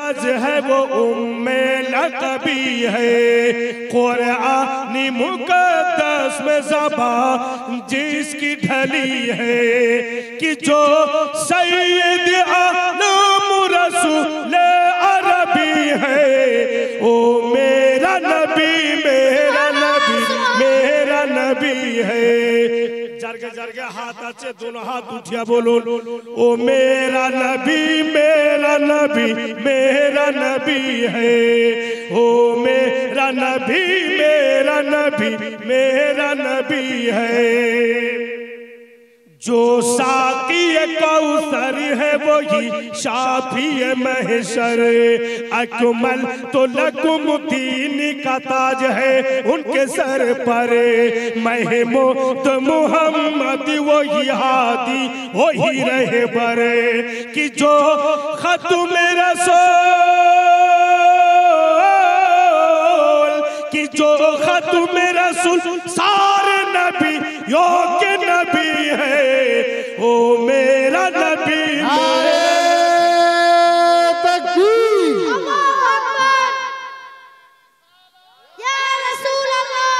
मुअज़्ज़ज़ है वो उम्मे लक़बी है। कुरानी मुक़द्दस में ज़बान जिसकी ढली है कि जो सैयद आलम रसूल अरबी है। ओ मेरा नबी मेरा नबी मेरा नबी है। जरगे जरगे हाथ अच्छे दोनों हाथ उठिया बोलो ओ मेरा नबी मेरा नबी मेरा नबी है। ओ मेरा नबी मेरा नबी मेरा नबी है। जो साक़ी कौसर है वही शाफ़ी महशर। अकमल तो लकुम दीन का ताज है उनके सर पर। महमूद मुहम्मद वही हादी वही रहबर कि जो ख़त्म रसूल कि जो ख़त्म रसूल सारे नबी योग्य नबी है। ओ मेरा नबी तकबीर या रसूल अल्लाह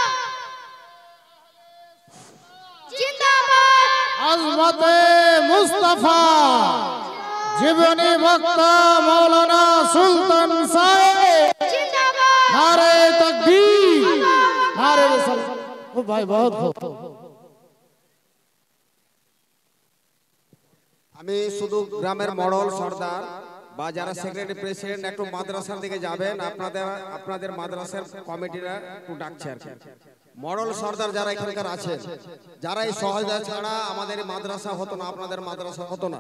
जिंदाबाद। अज़मत मुस्तफा जीवनी वक्ता मौलाना सुल्तान साहेब जिंदाबाद। नारे तकबीर नारे रसूल। ओ भाई बहुत खूब। আমি শুধু গ্রামের মডল সর্দার বা যারা সেক্রেটারি প্রেসিডেন্ট একটু মাদ্রাসার দিকে যাবেন। আপনাদের মাদ্রাসার কমিটিরা একটু ডাকছে আর কি। মডল সর্দার যারা এখানকার আছেন যারা এই সহযোগিতা ছাড়া আমাদের মাদ্রাসা হতো না আপনাদের মাদ্রাসা হতো না।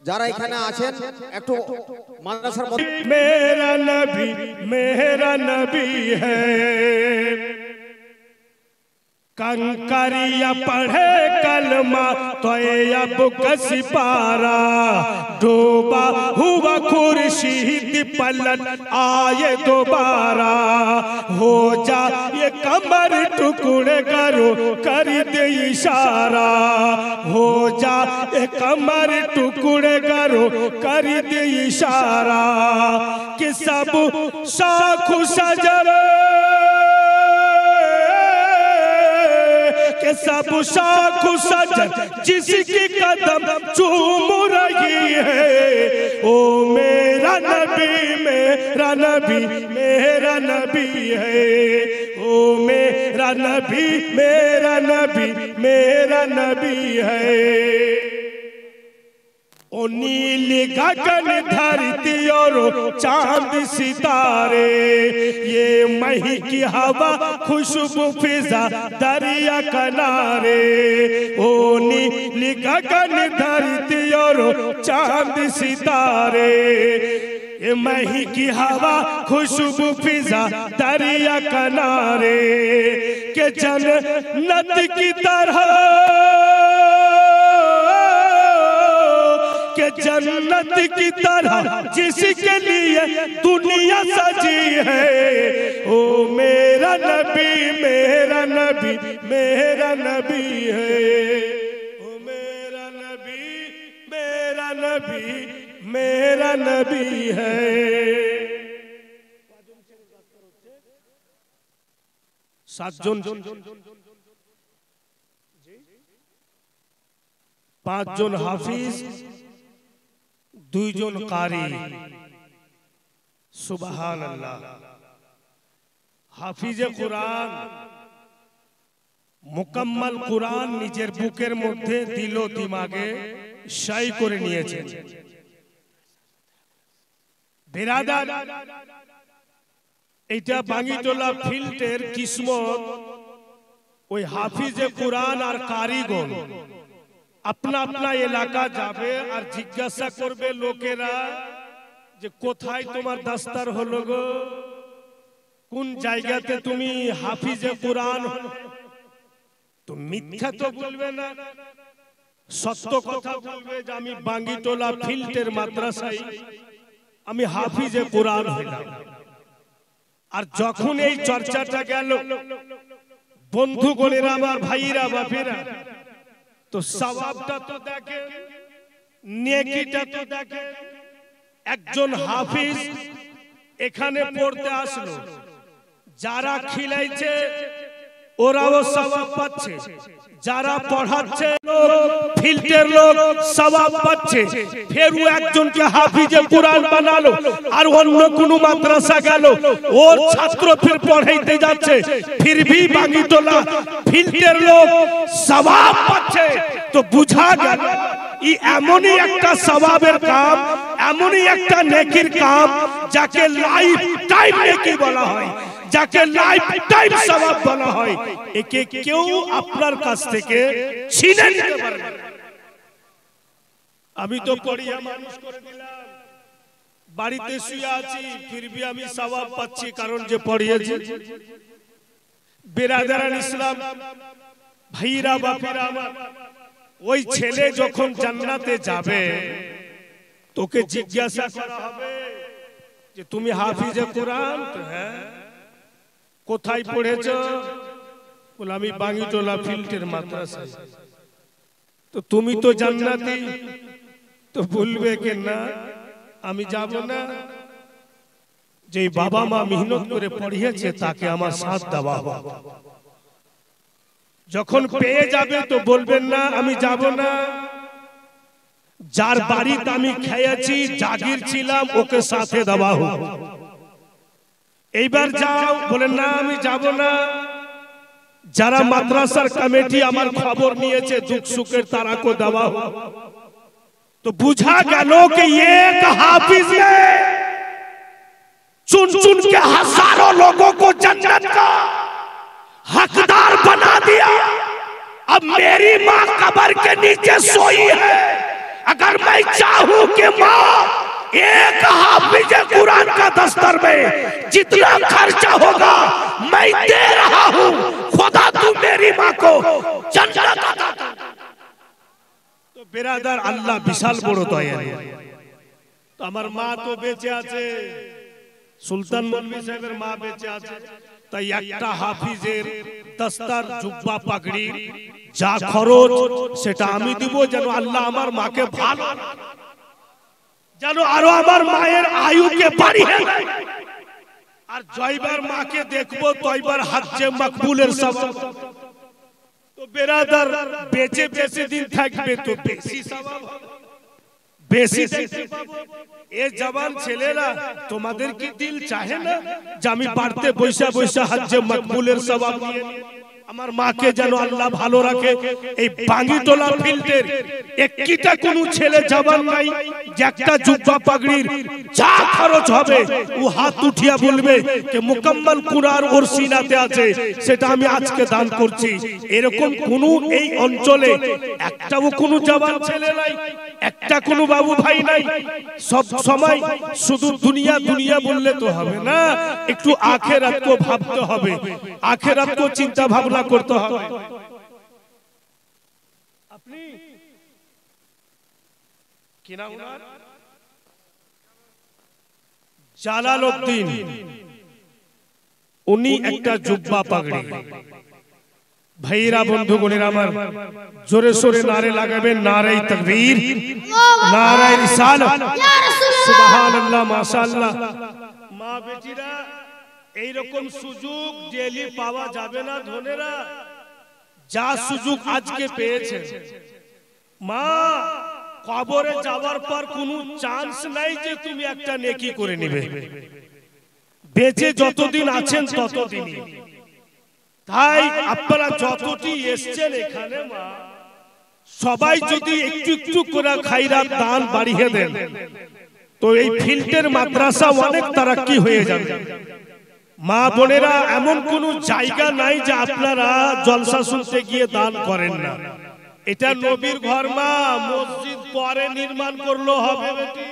যারা এখানে আছেন একটু মাদ্রাসার मेरा नबी है। कंकरिया पढ़े कलमा तो अब कसी पारा। डूबा हुआ खुर्शीद पलट आए दोबारा। हो जा ये कमर टुकड़े करो कर दे इशारा। हो जा ये कमर टुकड़े करो कर दे इशारा कि सब शाख सजर के सब शाख सजर जिसकी कदम चूम रही है। ओ मेरा नबी मेरा नबी मेरा नबी है। ओ मेरा नबी मेरा नबी मेरा नबी है। ओ नील गगन धरती और चांद सितारे ये मही की हवा खुशबू फिजा दरिया किनारे। ओ नील गगन धरती और चांद सितारे ये मही की हवा खुशबू फिजा दरिया किनारे के जन्नत की तरह के जन्नत की तरह जिसके लिए दुनिया सजी है। ओ मेरा नबी मेरा नबी मेरा नबी है। ओ मेरा नबी मेरा नबी मेरा नबी है। सातজন पांचজন हाफिज দুইজন কারি। সুবহানাল্লাহ। হাফিজে কুরআন মুকাম্মাল কুরআন নিজের বুকের মধ্যে দিল দিমাগে শাই করে নিয়েছেন। বিরাদার এটা বাঙ্গিটোলা ফিল্ডের কিসমত। ওই হাফিজে কুরআন আর কারিগণ अपना अपना इलाका जाबे और जिज्ञासा करबे लोकेरा जे कोथाय तुम्हार दस्तार हलो गो কোন জায়গাতে তুমি হাফিজে কুরআন তো মিথ্যা তো বলবে না সত্য কথা বলবে যে আমি বাঙ্গিটোলা ফিল্ডের মাদ্রাসায় আমি হাফিজে কুরআন হলাম। আর যখন এই চর্চাটা গেল বন্ধুগণেরা আমার ভাইরা বাপেরা তো সওয়াবটা তো দেখেন, নেকিটা তো দেখেন। একজন হাফিজ এখানে পড়তে আসলো, যারা খিলাইছে ওরাও সওয়াব পাচ্ছে, যারা পড়াচ্ছে ফিল্ডের লোক সওয়াব পাচ্ছে। ফেরও একজনকে হাফিজে কুরআন বানালো আর অন্য কোন মাদ্রাসা গেল, ওর ছাত্র ফির পড়াইতে যাচ্ছে, ফির ভি বাগিটোলা ফিল্ডের লোক সওয়াব পাচ্ছে। তো বুঝা গেল ই এমনই একটা সওয়াবের কাম, এমনই একটা নেকির কাম যাকে লাইফ টাইম নেকি বলা হয়, যাকে লাইফ টাইম সওয়াব বলা হয়। একে কেউ আপনার কাছ থেকে ছিনে নিতে পারবে না। আমি তো পড়িয়া মানুষ করে দিলাম, বাড়িতে শুয়ে আছি, ফিরবি আমি সওয়াব পাচ্ছি, কারণ যে পড়িয়েছি। বিরাদারান ইসলাম ভাইরা বাপিরা আমার, ওই ছেলে যখন জান্নাতে যাবে তোকে জিজ্ঞাসা করা হবে যে তুমি হাফিজে কুরআন? তো হ্যাঁ। কোথায় পড়েছো? বলে আমি বাঙ্গিটোলা ফিল্ডের মাদ্রাসায়। তো তুমি তো জান্নাতি। তো বলবে কি না আমি যাব না, যে বাবা মা মেহনত করে পড়িয়েছে তাকে আমার সাথ দেওয়া হবে। যখন পেয়ে যাবে তো বলবেন না আমি যাব না, যার বাড়িতে আমি খেয়েছি জাগির ছিলাম ওকে সাথে দেওয়া হোক। এইবার যাও, বলেন না আমি যাব না, যারা মাদ্রাসার কমিটি আমার খবর নিয়েছে দুঃখ সুখের তারাকে দেওয়া হোক। तो बुझा गया कि एक हाफिज ने चुन चुन के हजारों लोगों को जन्नत का हकदार बना दिया। अब मेरी माँ कब्र के नीचे सोई है, अगर मैं चाहूं कि माँ एक हाफिज कुरान का दस्तर में जितना खर्चा होगा मैं दे रहा हूं, खुदा तू मेरी माँ को जन्नत अता कर। तो बिरादर अल्लाह विशाल बड़ो दयालु। तो আমার মা তো বেঁচে আছে, সুলতান মৌলভী সাহেবের মা বেঁচে আছে, তাই একটা হাফিজের দস্তার জুব্বা পাগড়ি যা খরচ সেটা আমি দিব, যেন আল্লাহ আমার মাকে ভালো, যেন আরো আমার মায়ের আয়ুকে বাড়িয়ে দেয়। আর জয়বার মাকে দেখবো তয়বার হজ্জে মকবুলের সওয়াব। तो बिरादर बेचे बेचे दिन থাকবে তো বেশি সওয়াব হবে, বেশি দেখতে পাবো। এই জওয়ান ছেলেরা তোমাদের কি দিল চাহে না যে আমি বাড়তে বৈশা বৈশা হজ্জে মকবুলের সওয়াব নিয়ে আমার মাকে যেন আল্লাহ ভালো রাখে। এই বাঙ্গিটোলা ফিল্ডের একটিটা কোনো ছেলে জওয়ান নাই যে একটা জুব্বা পাগড়ির যা খরচ হবে ও হাত উঠিয়া বলবে যে মুকম্মল কুরআন ওর সিনাতে আছে, সেটা আমি আজকে দান করছি। এরকম কোনো এই অঞ্চলে একটাও কোনো জওয়ান ছেলে নাই, একটা কোনো বাবু ভাই নাই। সব সময় শুধু দুনিয়া দুনিয়া বললে তো হবে না, একটু আখিরাতকে ভাবতে হবে, আখিরাতকে চিন্তা ভাবনা করতে হবে। আপনি কি নাম ওনার? জালালউদ্দিন। উনি একটা জুব্বা পাগড়ি। ভাইরা বন্ধুগণের আমার, জোরে সোরে নারে লাগাবেন, নারে তাকবীর, নারে রিসালাত, সুবহানাল্লাহ, মাশাআল্লাহ। মা বেটিরা এই রকম সুযোগ ডেইলি পাওয়া যাবে না ধনেরা, যা সুযোগ আজকে পেয়েছে। মা কবরে যাওয়ার পর কোনো চান্স নাই যে তুমি একটা নেকি করে নেবে, বেঁচে যতদিন আছেন ততদিনই। তাই আপনারা যতটি এসছেন এখানে মা, সবাই যদি একটু একটু করে খায়রাত দান বাড়িয়ে দেন তো এই ফিল্ডের মাদ্রাসা অনেক তারাক্কি হয়ে যাবে। মা বোনেরা, এমন কোন জায়গা নাই যে আপনারা জলসা শুনতে গিয়ে দান করেন না। এটা নবীর ঘর মা, মসজিদ পরে নির্মাণ করলো হবে বেটি।